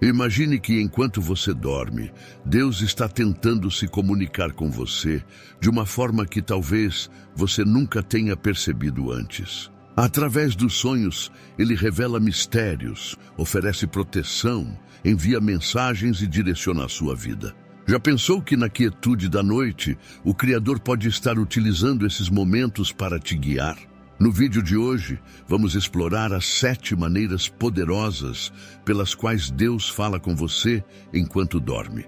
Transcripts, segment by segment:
Imagine que enquanto você dorme, Deus está tentando se comunicar com você de uma forma que talvez você nunca tenha percebido antes. Através dos sonhos, Ele revela mistérios, oferece proteção, envia mensagens e direciona a sua vida. Já pensou que na quietude da noite, o Criador pode estar utilizando esses momentos para te guiar? No vídeo de hoje, vamos explorar as 7 maneiras poderosas pelas quais Deus fala com você enquanto dorme.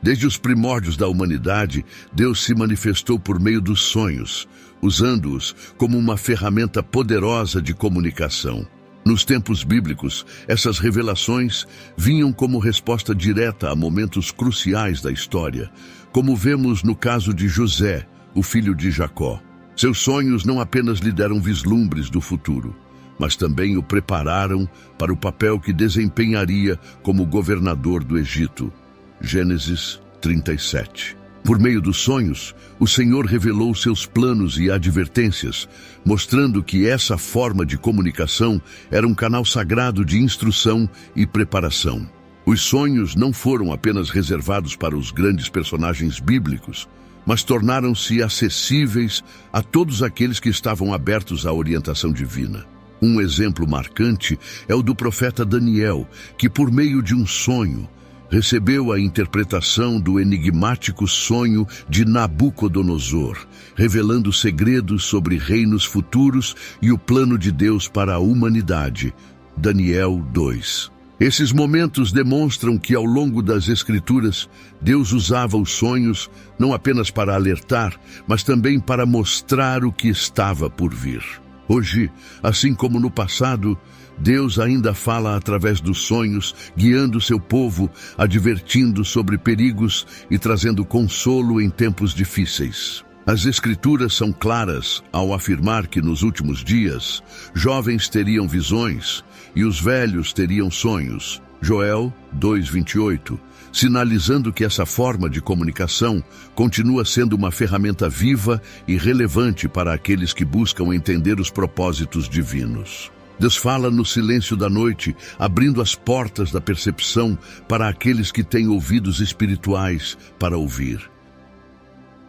Desde os primórdios da humanidade, Deus se manifestou por meio dos sonhos, usando-os como uma ferramenta poderosa de comunicação. Nos tempos bíblicos, essas revelações vinham como resposta direta a momentos cruciais da história, como vemos no caso de José, o filho de Jacó. Seus sonhos não apenas lhe deram vislumbres do futuro, mas também o prepararam para o papel que desempenharia como governador do Egito. Gênesis 37. Por meio dos sonhos, o Senhor revelou seus planos e advertências, mostrando que essa forma de comunicação era um canal sagrado de instrução e preparação. Os sonhos não foram apenas reservados para os grandes personagens bíblicos, mas tornaram-se acessíveis a todos aqueles que estavam abertos à orientação divina. Um exemplo marcante é o do profeta Daniel, que por meio de um sonho, recebeu a interpretação do enigmático sonho de Nabucodonosor, revelando segredos sobre reinos futuros e o plano de Deus para a humanidade. Daniel 2. Esses momentos demonstram que ao longo das Escrituras, Deus usava os sonhos não apenas para alertar, mas também para mostrar o que estava por vir. Hoje, assim como no passado, Deus ainda fala através dos sonhos, guiando seu povo, advertindo sobre perigos e trazendo consolo em tempos difíceis. As Escrituras são claras ao afirmar que nos últimos dias, jovens teriam visões e os velhos teriam sonhos. Joel 2:28, sinalizando que essa forma de comunicação continua sendo uma ferramenta viva e relevante para aqueles que buscam entender os propósitos divinos. Deus fala no silêncio da noite, abrindo as portas da percepção para aqueles que têm ouvidos espirituais para ouvir.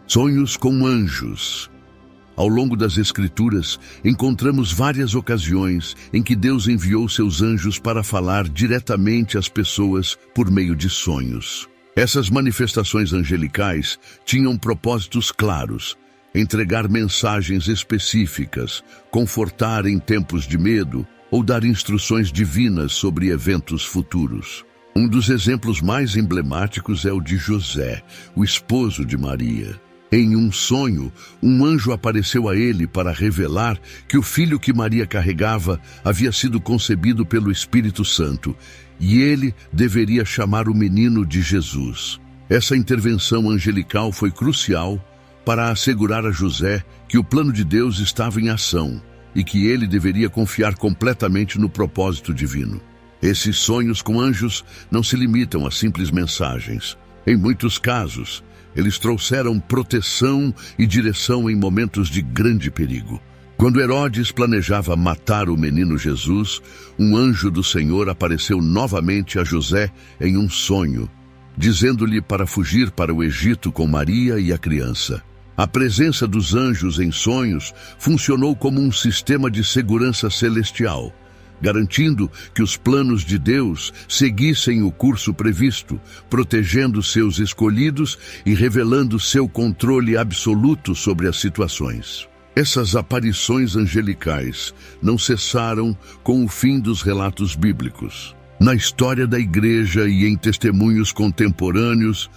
Sonhos com anjos. Ao longo das Escrituras, encontramos várias ocasiões em que Deus enviou seus anjos para falar diretamente às pessoas por meio de sonhos. Essas manifestações angelicais tinham propósitos claros: entregar mensagens específicas, confortar em tempos de medo ou dar instruções divinas sobre eventos futuros. Um dos exemplos mais emblemáticos é o de José, o esposo de Maria. Em um sonho, um anjo apareceu a ele para revelar que o filho que Maria carregava havia sido concebido pelo Espírito Santo e ele deveria chamar o menino de Jesus. Essa intervenção angelical foi crucial para assegurar a José que o plano de Deus estava em ação e que ele deveria confiar completamente no propósito divino. Esses sonhos com anjos não se limitam a simples mensagens. Em muitos casos, eles trouxeram proteção e direção em momentos de grande perigo. Quando Herodes planejava matar o menino Jesus, um anjo do Senhor apareceu novamente a José em um sonho, dizendo-lhe para fugir para o Egito com Maria e a criança. A presença dos anjos em sonhos funcionou como um sistema de segurança celestial, garantindo que os planos de Deus seguissem o curso previsto, protegendo seus escolhidos e revelando seu controle absoluto sobre as situações. Essas aparições angelicais não cessaram com o fim dos relatos bíblicos. Na história da Igreja e em testemunhos contemporâneos,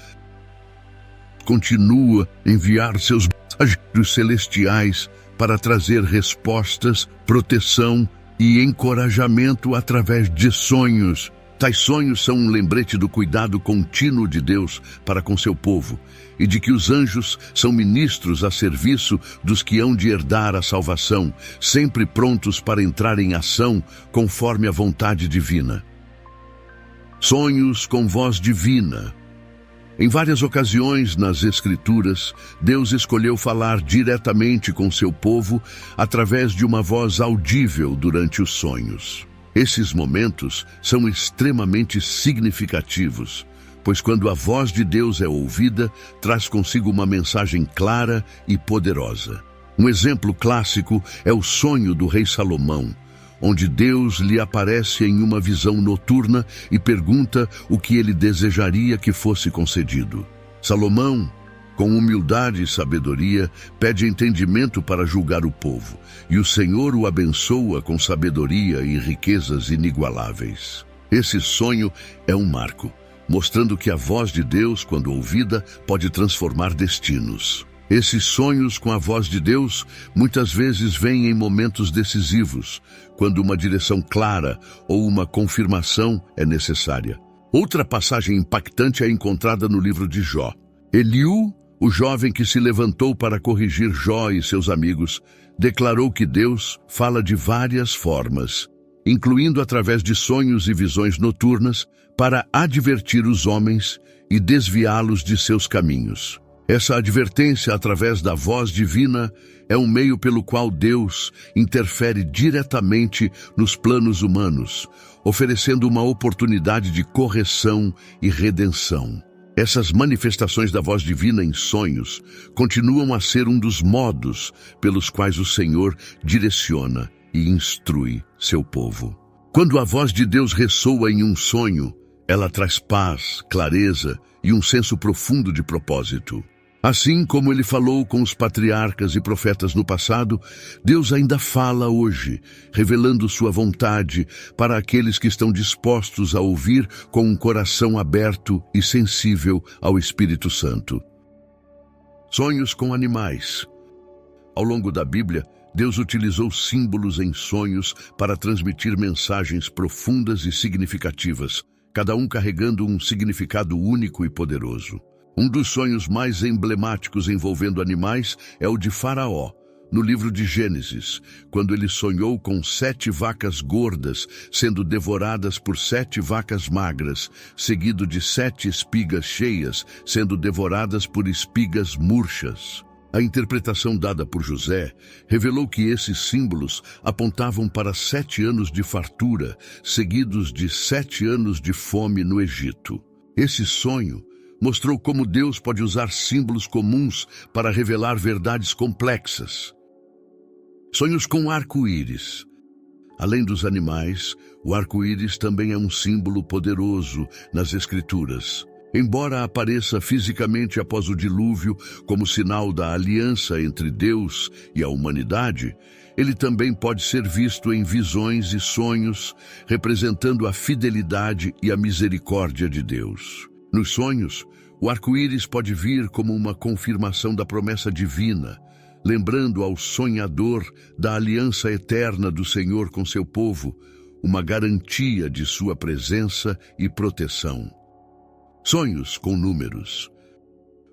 continua a enviar seus mensageiros celestiais para trazer respostas, proteção e encorajamento através de sonhos. Tais sonhos são um lembrete do cuidado contínuo de Deus para com seu povo e de que os anjos são ministros a serviço dos que hão de herdar a salvação, sempre prontos para entrar em ação conforme a vontade divina. Sonhos com voz divina. Em várias ocasiões nas Escrituras, Deus escolheu falar diretamente com seu povo através de uma voz audível durante os sonhos. Esses momentos são extremamente significativos, pois quando a voz de Deus é ouvida, traz consigo uma mensagem clara e poderosa. Um exemplo clássico é o sonho do rei Salomão, onde Deus lhe aparece em uma visão noturna e pergunta o que ele desejaria que fosse concedido. Salomão, com humildade e sabedoria, pede entendimento para julgar o povo, e o Senhor o abençoa com sabedoria e riquezas inigualáveis. Esse sonho é um marco, mostrando que a voz de Deus, quando ouvida, pode transformar destinos. Esses sonhos com a voz de Deus muitas vezes vêm em momentos decisivos, quando uma direção clara ou uma confirmação é necessária. Outra passagem impactante é encontrada no livro de Jó. Eliú, o jovem que se levantou para corrigir Jó e seus amigos, declarou que Deus fala de várias formas, incluindo através de sonhos e visões noturnas, para advertir os homens e desviá-los de seus caminhos. Essa advertência através da voz divina é um meio pelo qual Deus interfere diretamente nos planos humanos, oferecendo uma oportunidade de correção e redenção. Essas manifestações da voz divina em sonhos continuam a ser um dos modos pelos quais o Senhor direciona e instrui seu povo. Quando a voz de Deus ressoa em um sonho, ela traz paz, clareza e um senso profundo de propósito. Assim como ele falou com os patriarcas e profetas no passado, Deus ainda fala hoje, revelando sua vontade para aqueles que estão dispostos a ouvir com um coração aberto e sensível ao Espírito Santo. Sonhos com animais. Ao longo da Bíblia, Deus utilizou símbolos em sonhos para transmitir mensagens profundas e significativas, cada um carregando um significado único e poderoso. Um dos sonhos mais emblemáticos envolvendo animais é o de Faraó, no livro de Gênesis, quando ele sonhou com 7 vacas gordas sendo devoradas por 7 vacas magras, seguido de 7 espigas cheias sendo devoradas por espigas murchas. A interpretação dada por José revelou que esses símbolos apontavam para 7 anos de fartura, seguidos de 7 anos de fome no Egito. Esse sonho mostrou como Deus pode usar símbolos comuns para revelar verdades complexas. Sonhos com arco-íris. Além dos animais, o arco-íris também é um símbolo poderoso nas Escrituras. Embora apareça fisicamente após o dilúvio como sinal da aliança entre Deus e a humanidade, ele também pode ser visto em visões e sonhos, representando a fidelidade e a misericórdia de Deus. Nos sonhos, o arco-íris pode vir como uma confirmação da promessa divina, lembrando ao sonhador da aliança eterna do Senhor com seu povo, uma garantia de sua presença e proteção. Sonhos com números.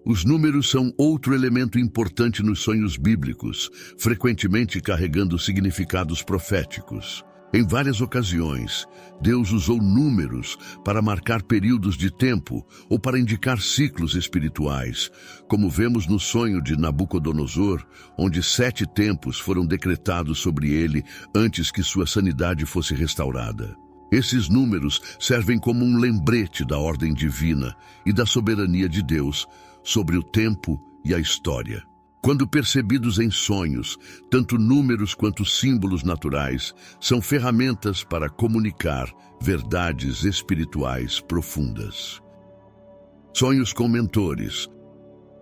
Os números são outro elemento importante nos sonhos bíblicos, frequentemente carregando significados proféticos. Em várias ocasiões, Deus usou números para marcar períodos de tempo ou para indicar ciclos espirituais, como vemos no sonho de Nabucodonosor, onde 7 tempos foram decretados sobre ele antes que sua sanidade fosse restaurada. Esses números servem como um lembrete da ordem divina e da soberania de Deus sobre o tempo e a história. Quando percebidos em sonhos, tanto números quanto símbolos naturais são ferramentas para comunicar verdades espirituais profundas. Sonhos com mentores.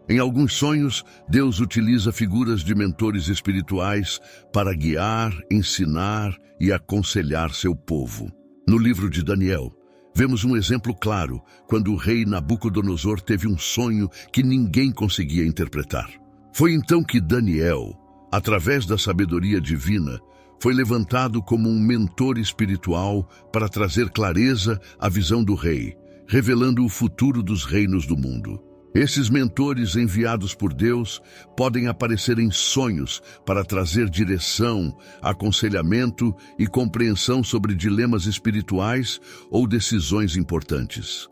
Em alguns sonhos, Deus utiliza figuras de mentores espirituais para guiar, ensinar e aconselhar seu povo. No livro de Daniel, vemos um exemplo claro quando o rei Nabucodonosor teve um sonho que ninguém conseguia interpretar. Foi então que Daniel, através da sabedoria divina, foi levantado como um mentor espiritual para trazer clareza à visão do rei, revelando o futuro dos reinos do mundo. Esses mentores enviados por Deus podem aparecer em sonhos para trazer direção, aconselhamento e compreensão sobre dilemas espirituais ou decisões importantes.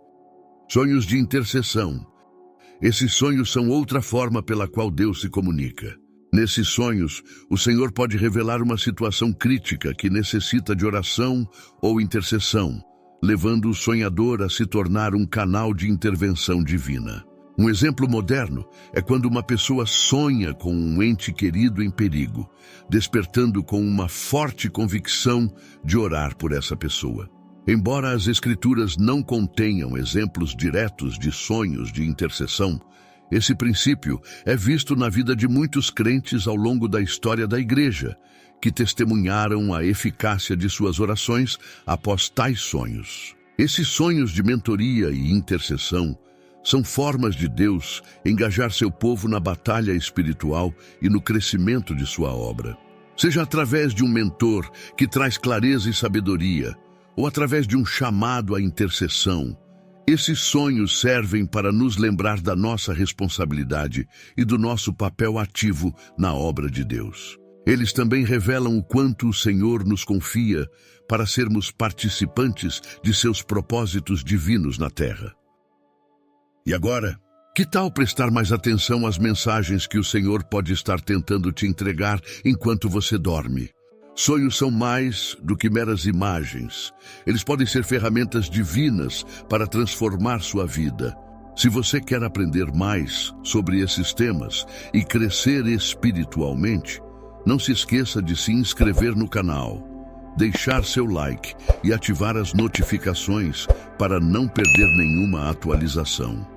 Sonhos de intercessão. Esses sonhos são outra forma pela qual Deus se comunica. Nesses sonhos, o Senhor pode revelar uma situação crítica que necessita de oração ou intercessão, levando o sonhador a se tornar um canal de intervenção divina. Um exemplo moderno é quando uma pessoa sonha com um ente querido em perigo, despertando com uma forte convicção de orar por essa pessoa. Embora as Escrituras não contenham exemplos diretos de sonhos de intercessão, esse princípio é visto na vida de muitos crentes ao longo da história da Igreja, que testemunharam a eficácia de suas orações após tais sonhos. Esses sonhos de mentoria e intercessão são formas de Deus engajar seu povo na batalha espiritual e no crescimento de sua obra. Seja através de um mentor que traz clareza e sabedoria, ou através de um chamado à intercessão, esses sonhos servem para nos lembrar da nossa responsabilidade e do nosso papel ativo na obra de Deus. Eles também revelam o quanto o Senhor nos confia para sermos participantes de seus propósitos divinos na terra. E agora, que tal prestar mais atenção às mensagens que o Senhor pode estar tentando te entregar enquanto você dorme? Sonhos são mais do que meras imagens. Eles podem ser ferramentas divinas para transformar sua vida. Se você quer aprender mais sobre esses temas e crescer espiritualmente, não se esqueça de se inscrever no canal, deixar seu like e ativar as notificações para não perder nenhuma atualização.